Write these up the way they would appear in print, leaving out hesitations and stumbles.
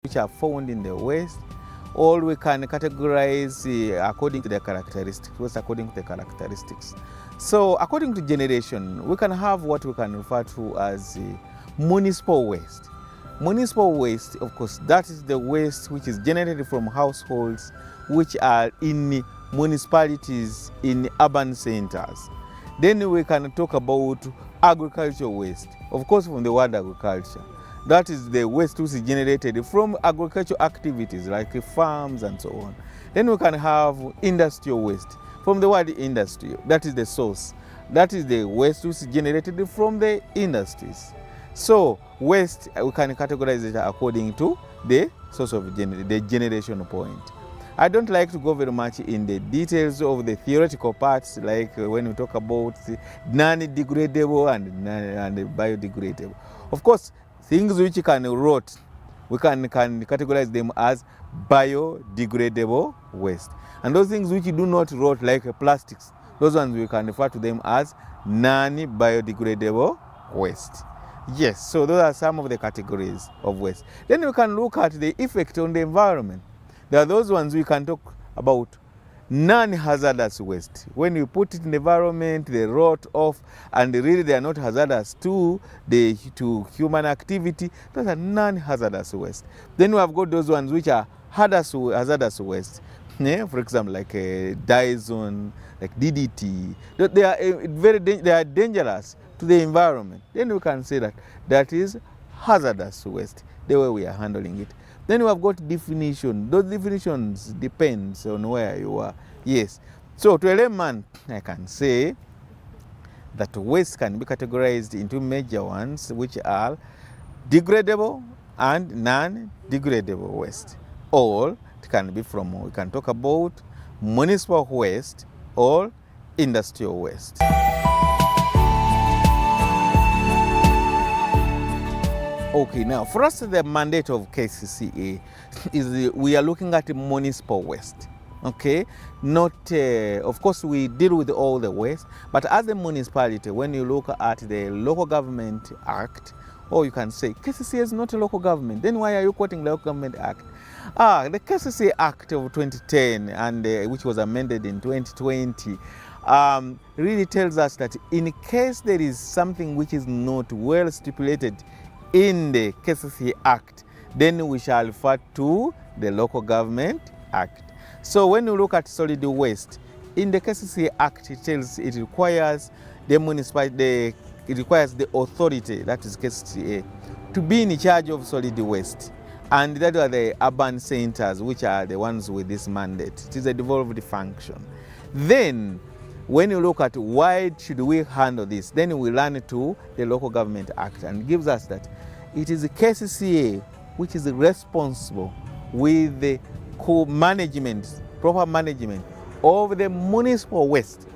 which are found in the waste, or we can categorize according to their characteristics, waste according to the characteristics. So according to generation, we can have what we can refer to as municipal waste. Municipal waste, of course, that is the waste which is generated from households which are in municipalities, in urban centers. Then we can talk about agricultural waste, of course from the word agriculture. That is the waste which is generated from agricultural activities like farms and so on. Then we can have industrial waste, from the word industry, that is the source. That is the waste which is generated from the industries. So waste, we can categorize it according to the source of the generation point. I don't like to go very much in the details of the theoretical parts, like when we talk about non-degradable and biodegradable. Of course, things which can rot, we can categorize them as biodegradable waste. And those things which do not rot, like plastics, those ones we can refer to them as non-biodegradable waste. Yes, so those are some of the categories of waste. Then we can look at the effect on the environment. There are those ones we can talk about non-hazardous waste. When you put it in the environment, they rot off, and really they are not hazardous to human activity. Those are non-hazardous waste. Then we have got those ones which are hazardous waste. Yeah, for example, like Dyson, like DDT. They are dangerous to the environment. Then we can say that that is hazardous waste, the way we are handling it. Then we have got definition. Those definitions depends on where you are. Yes. So to a layman, I can say that waste can be categorized into major ones, which are degradable and non-degradable waste. All it can be from, we can talk about municipal waste or industrial waste. Okay, now for us, the mandate of KCCA is we are looking at municipal waste. Okay, not of course we deal with all the waste, but as a municipality, when you look at the Local Government Act, or you can say KCCA is not a local government, then why are you quoting the Local Government Act? The KCCA Act of 2010, and which was amended in 2020, really tells us that in case there is something which is not well stipulated in the KCCA Act, then we shall refer to the Local Government Act. So when you look at solid waste, in the KCCA Act, it requires the municipality, it requires the authority, that is KCCA, to be in charge of solid waste. And that are the urban centers, which are the ones with this mandate. It is a devolved function. Then, when you look at why should we handle this, then we learn to the Local Government Act, and gives us that it is the KCCA which is responsible with the management, proper management of the municipal waste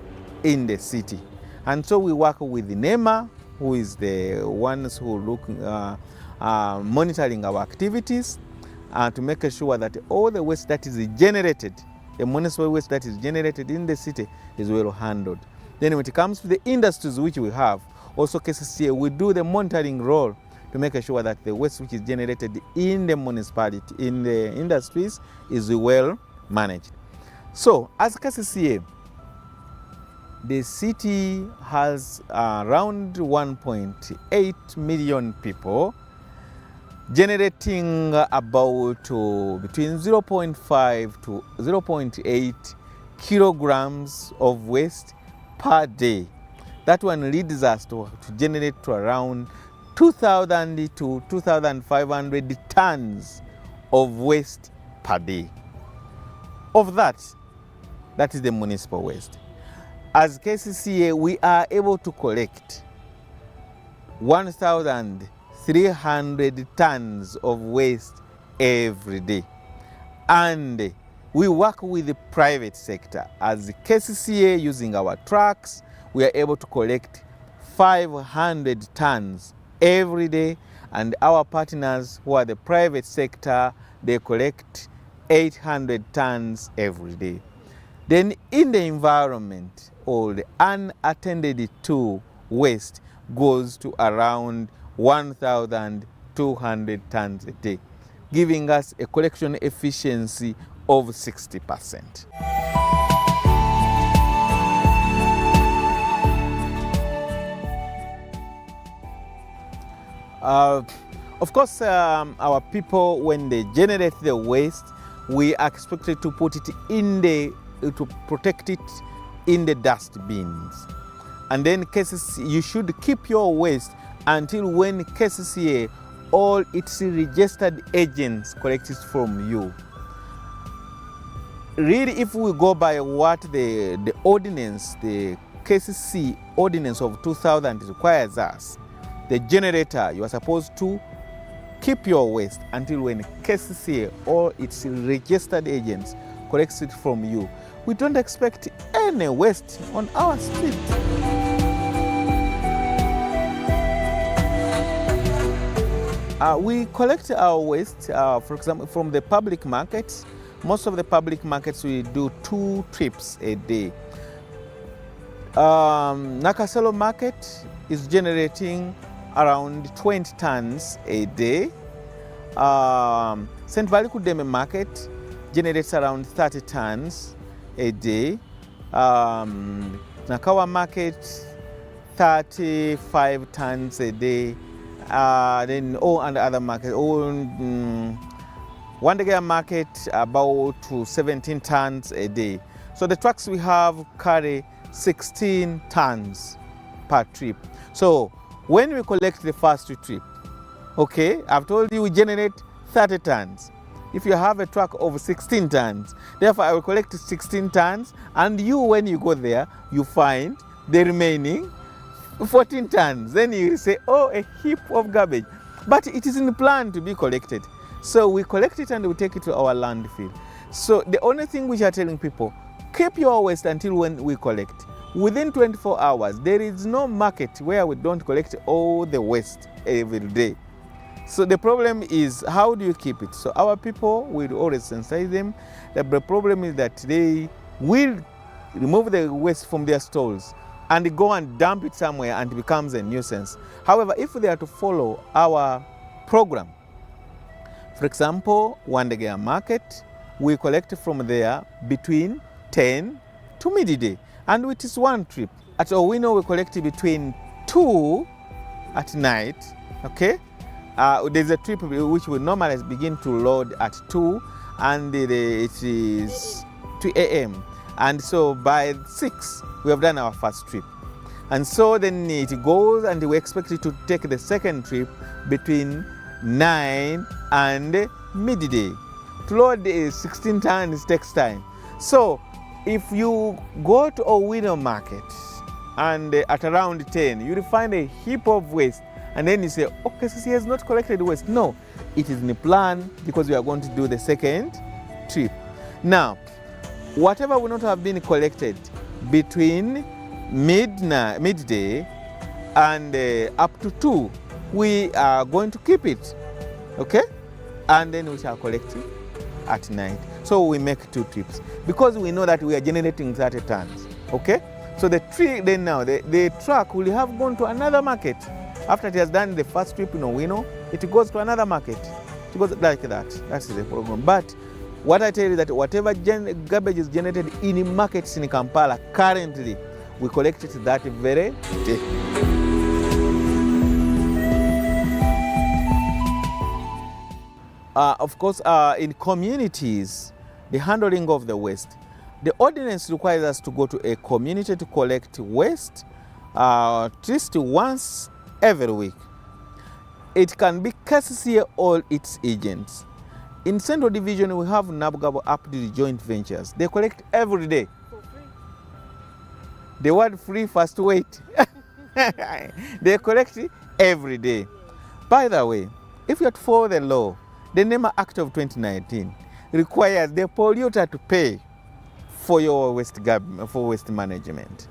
in the city. And so we work with the NEMA, who is the ones who look monitoring our activities, to make sure that all the waste that is generated, the municipal waste that is generated in the city, is well handled. Then when it comes to the industries which we have, also KCCA, we do the monitoring role to make sure that the waste which is generated in the municipality, in the industries, is well managed. So as KCCA, the city has around 1.8 million people, generating about between 0.5 to 0.8 kilograms of waste per day. That one leads us to generate to around 2,000 to 2,500 tons of waste per day. Of that, that is the municipal waste. As KCCA, we are able to collect 1,300 tons of waste every day. And we work with the private sector. As the KCCA, using our trucks, we are able to collect 500 tons every day. And our partners, who are the private sector, they collect 800 tons every day. Then in the environment, all the unattended to waste goes to around 1,200 tons a day. giving us a collection efficiency of 60%. Of course, our people, when they generate the waste, we are expected to put it to protect it in the dust bins. And then KCCA, you should keep your waste until when KCCA, all its registered agents collect it from you. Really, if we go by what the ordinance, the KCC ordinance of 2000 requires us, the generator, you are supposed to keep your waste until when KCCA or its registered agents collects it from you. We don't expect any waste on our street. We collect our waste, for example, from the public markets. Most of the public markets, we do 2 trips a day. Nakasero market is generating around 20 tons a day. St. Balikudeme market generates around 30 tons a day. Nakawa market, 35 tons a day. Then and other markets, Wandegea market about 17 tons a day. So the trucks we have carry 16 tons per trip. So when we collect the first trip, okay, I've told you we generate 30 tons. If you have a truck of 16 tons, therefore I will collect 16 tons, and you, when you go there, you find the remaining 14 tons. Then you say, oh, a heap of garbage. But it is in the plan to be collected. So we collect it and we take it to our landfill. So the only thing we are telling people, keep your waste until when we collect. Within 24 hours, there is no market where we don't collect all the waste every day. So the problem is, how do you keep it? So our people will always sensitize them. The problem is that they will remove the waste from their stalls and go and dump it somewhere, and it becomes a nuisance. However, if they are to follow our program, for example, Wandegea market, we collect from there between 10 to midday, and it is 1 trip. At Owino, we collect between 2 at night, okay? There's a trip which we normally begin to load at 2, and it is 2 a.m. And so by 6, we have done our first trip. And so then it goes, and we expect it to take the second trip between 9 and midday. To load 16 tons takes time. So if you go to Owino market and at around 10, you'll find a heap of waste, and then you say, okay, so he has not collected waste. No, it is in the plan because we are going to do the second trip. Now, whatever will not have been collected between midday and up to 2, we are going to keep it, okay? And then we shall collect it at night. So we make 2 trips because we know that we are generating 30 tons, okay? So the truck will have gone to another market. After it has done the first trip in Owino, it goes to another market. It goes like that. That's the program. But what I tell you is that whatever garbage is generated in markets in Kampala currently, we collect it that very day. Of course, in communities, the handling of the waste, the ordinance requires us to go to a community to collect waste at least once every week. It can be KCCA or its agents. In Central Division, we have Nabugabo Apdi joint ventures. They collect every day. For free. The word free, first wait. They collect every day. By the way, if you have to follow the law, the NEMA Act of 2019 requires the polluter to pay for your waste management.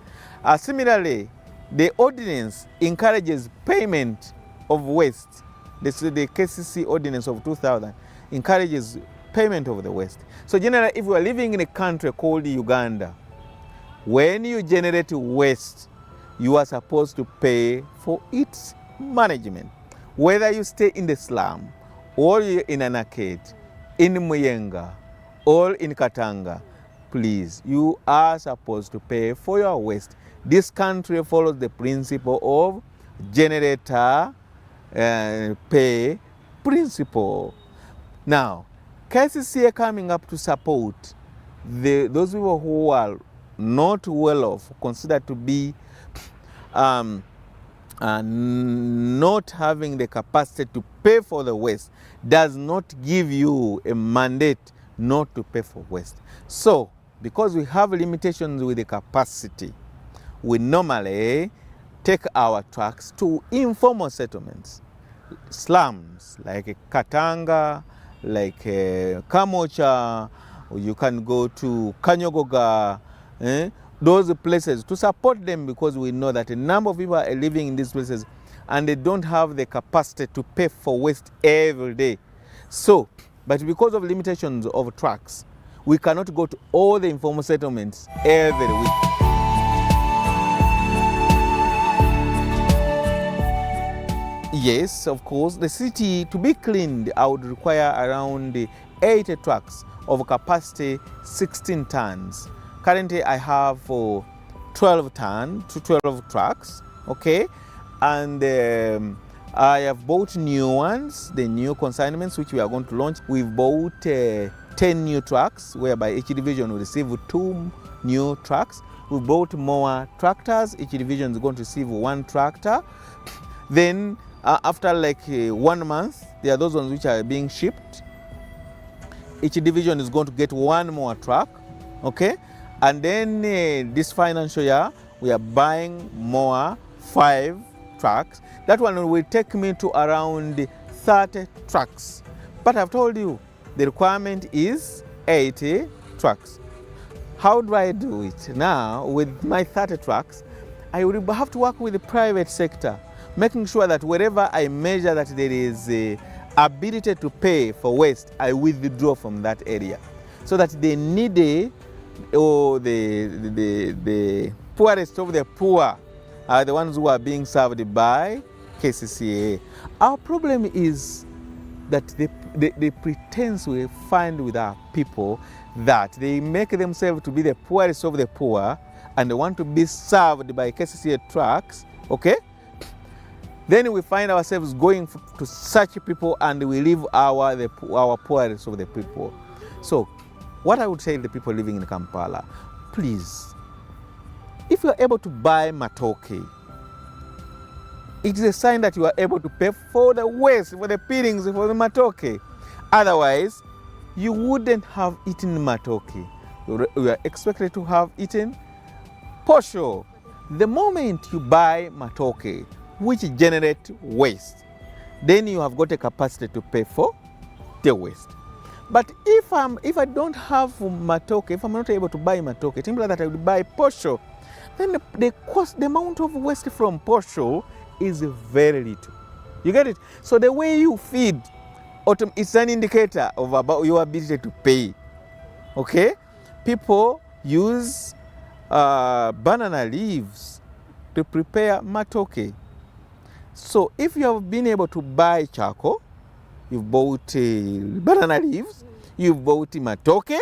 Similarly, the ordinance encourages payment of waste. The KCC ordinance of 2000 encourages payment of the waste. So generally, if you are living in a country called Uganda, when you generate waste, you are supposed to pay for its management. Whether you stay in the slum or in Anaket, in Muyenga, or in Katanga, please, you are supposed to pay for your waste. This country follows the principle of generator pay principle. Now, KCCA coming up to support those people who are not well off, considered to be not having the capacity to pay for the waste, does not give you a mandate not to pay for waste. So, because we have limitations with the capacity, we normally take our trucks to informal settlements, slums like Katanga, like Kamocha, or you can go to Kanyogoga, those places to support them, because we know that a number of people are living in these places and they don't have the capacity to pay for waste every day. So, but because of limitations of trucks, we cannot go to all the informal settlements every week. Yes, of course, the city, to be cleaned, I would require around 80 trucks of capacity 16 tons. Currently, I have 12 tons to 12 trucks, okay? And I have bought new ones, the new consignments which we are going to launch. We've bought 10 new trucks, whereby each division will receive 2 new trucks. We bought more tractors. Each division is going to receive 1 tractor. Then after like 1 month, there are those ones which are being shipped. Each division is going to get 1 more truck, okay? And then this financial year, we are buying more 5 trucks. That one will take me to around 30 trucks. But I've told you, the requirement is 80 trucks. How do I do it? Now, with my 30 trucks, I will have to work with the private sector, making sure that wherever I measure that there is a ability to pay for waste, I withdraw from that area, so that the needy or the poorest of the poor are the ones who are being served by KCCA. Our problem is that the pretense we find with our people, that they make themselves to be the poorest of the poor and they want to be served by KCCA trucks, okay? Then we find ourselves going to such people and we leave our poorest of the people. So what I would say to the people living in Kampala, please, if you are able to buy matoke, it is a sign that you are able to pay for the waste, for the peelings, for the matoke. Otherwise, you wouldn't have eaten matoke. You are expected to have eaten posho. The moment you buy matoke, which generate waste, then you have got a capacity to pay for the waste. But if I don't have matoke, if I'm not able to buy matoke, it means that I will buy posho, then the amount of waste from posho is very little. You get it? So the way you feed, it's an indicator of about your ability to pay. Okay? People use banana leaves to prepare matoke. So if you have been able to buy charcoal, you've bought banana leaves, you've bought matoke,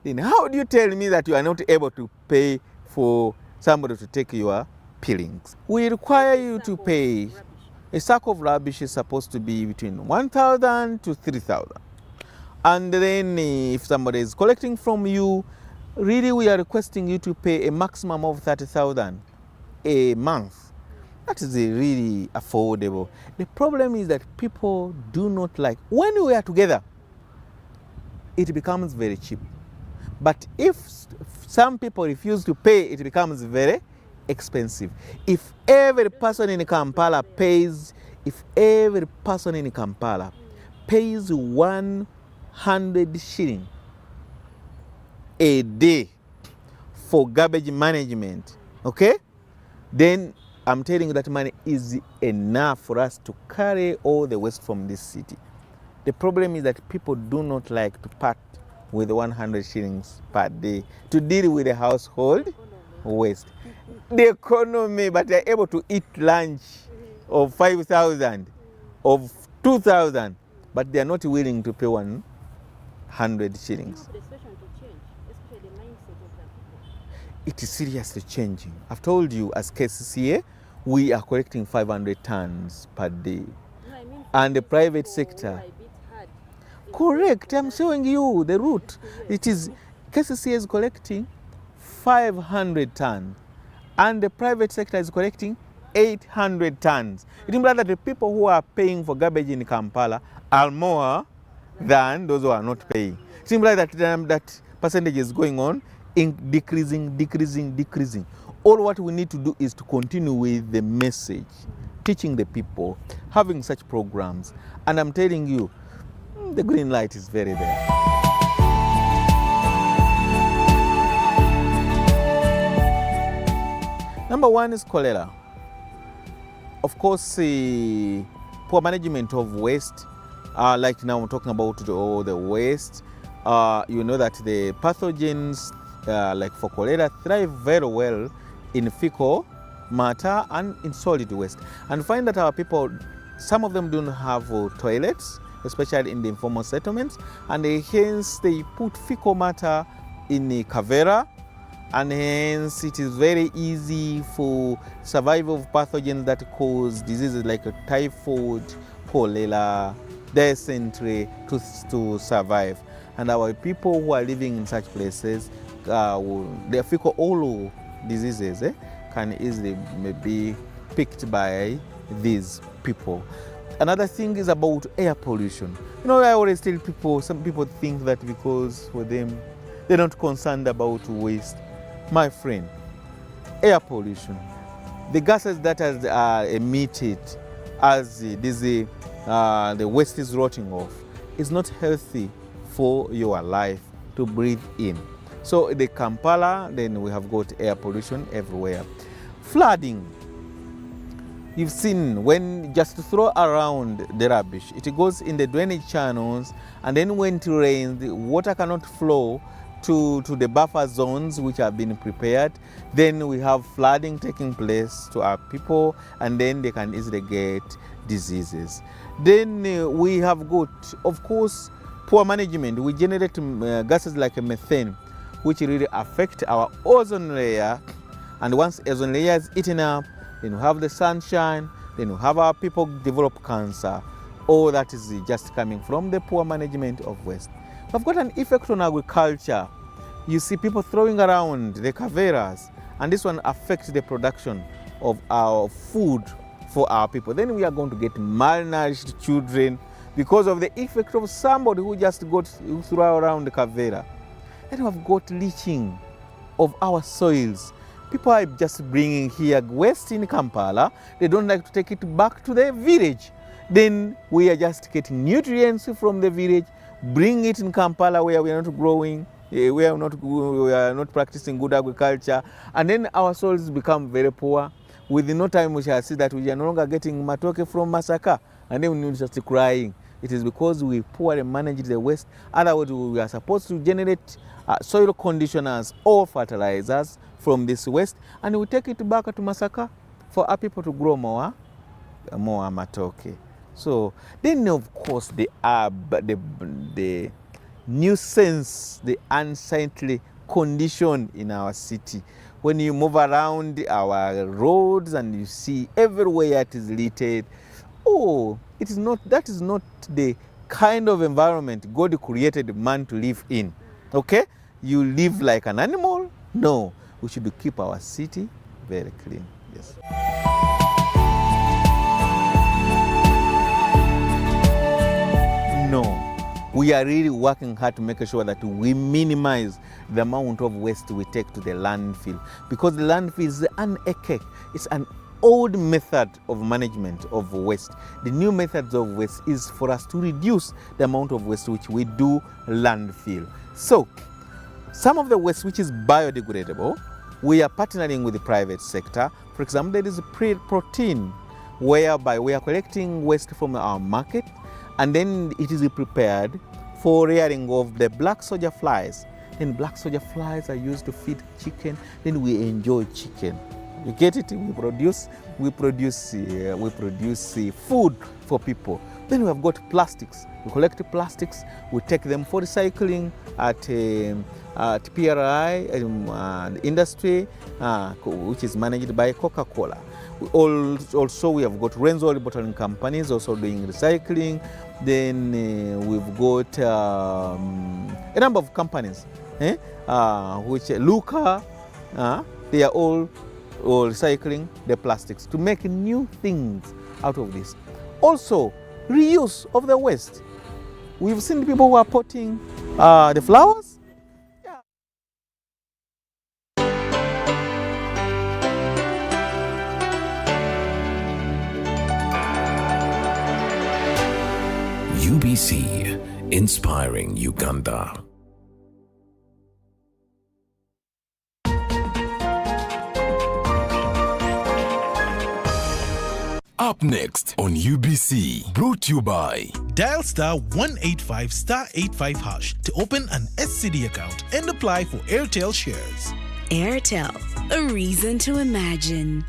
then how do you tell me that you are not able to pay for somebody to take your peelings? We require you to pay. A sack of rubbish is supposed to be between 1,000 to 3,000. And then if somebody is collecting from you, really we are requesting you to pay a maximum of 30,000 a month. That is really affordable. The problem is that people do not like, when we are together, it becomes very cheap. But if some people refuse to pay, it becomes very expensive. If every person in Kampala pays 100 shilling a day for garbage management, okay? Then I'm telling you that money is enough for us to carry all the waste from this city. The problem is that people do not like to part with 100 shillings per day to deal with the household waste. The economy, but they're able to eat lunch of 5,000, of 2,000, but they are not willing to pay 100 shillings. For the situation to change, especially the mindset of the people. It is seriously changing. I've told you, as KCCA, we are collecting 500 tons per day. No, I mean And the private people sector. who are a bit hard in Correct, I'm that. showing you the route. It is, KCCA is collecting 500 tons and the private sector is collecting 800 tons. It implies that the people who are paying for garbage in Kampala are more than those who are not paying. It implies that that percentage is going on in decreasing. All what we need to do is to continue with the message, teaching the people, having such programs. And I'm telling you, the green light is very there. Number one is cholera. Of course, poor management of waste. Like now we're talking about the waste. You know that the pathogens like for cholera thrive very well in fecal matter and in solid waste. And find that our people, some of them don't have toilets, especially in the informal settlements, and hence they put fecal matter in the cavera, and hence it is very easy for survival of pathogens that cause diseases like typhoid, cholera, dysentery to survive. And our people who are living in such places, their fecal oral diseases can easily be picked by these people. Another thing is about air pollution. You know, I always tell people, some people think that because for them, they're not concerned about waste. My friend, air pollution, the gases that are emitted as the waste is rotting off, is not healthy for your life to breathe in. So the Kampala, then we have got air pollution everywhere. Flooding. You've seen when just to throw around the rubbish, it goes in the drainage channels, and then when it rains, the water cannot flow to the buffer zones which have been prepared. Then we have flooding taking place to our people, and then they can easily get diseases. Then we have got, of course, poor management. We generate gases like methane, which really affect our ozone layer. And once ozone layer is eaten up, then we have the sunshine, then we have our people develop cancer. All that is just coming from the poor management of waste. We've got an effect on agriculture. You see people throwing around the caveras, and this one affects the production of our food for our people. Then we are going to get malnourished children because of the effect of somebody who just throw around the cavera. Then we've got leaching of our soils. People are just bringing here waste in Kampala. They don't like to take it back to their village. Then we are just getting nutrients from the village, bring it in Kampala where we are not growing, we are not practicing good agriculture, and then our soils become very poor. Within no time we shall see that we are no longer getting matoke from Masaka, and then we just crying. It is because we poorly manage the waste. Otherwise, we are supposed to generate soil conditioners or fertilizers from this waste, and we take it back to Masaka for our people to grow more matoke. So then, of course, the nuisance, the unsightly condition in our city. When you move around our roads and you see everywhere it is littered, that is not the kind of environment God created man to live in. Okay? You live like an animal? No. We should keep our city very clean. Yes. No. We are really working hard to make sure that we minimize the amount of waste we take to the landfill, because the landfill is it's an old method of management of waste. The new methods of waste is for us to reduce the amount of waste which we do landfill. So some of the waste which is biodegradable, we are partnering with the private sector. For example, there is a protein whereby we are collecting waste from our market, and then it is prepared for rearing of the black soldier flies. Then black soldier flies are used to feed chicken. Then we enjoy chicken. You get it? We produce food for people. Then we have got plastics. We collect plastics, we take them for recycling at PRI industry, which is managed by Coca-Cola. Also, we have got Renzori bottling companies also doing recycling. Then we've got a number of companies, which Luca, they are all recycling the plastics to make new things out of this. Also, reuse of the waste. We've seen people who are potting the flowers. UBC, inspiring Uganda. Up next on UBC, brought to you by Dial *185 *85 hash to open an SCD account and apply for Airtel shares. Airtel, a reason to imagine.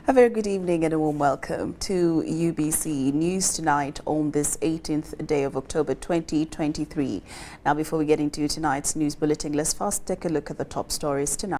A very good evening and a warm welcome to UBC News Tonight on this 18th day of October 2023. Now, before we get into tonight's news bulletin, let's first take a look at the top stories tonight.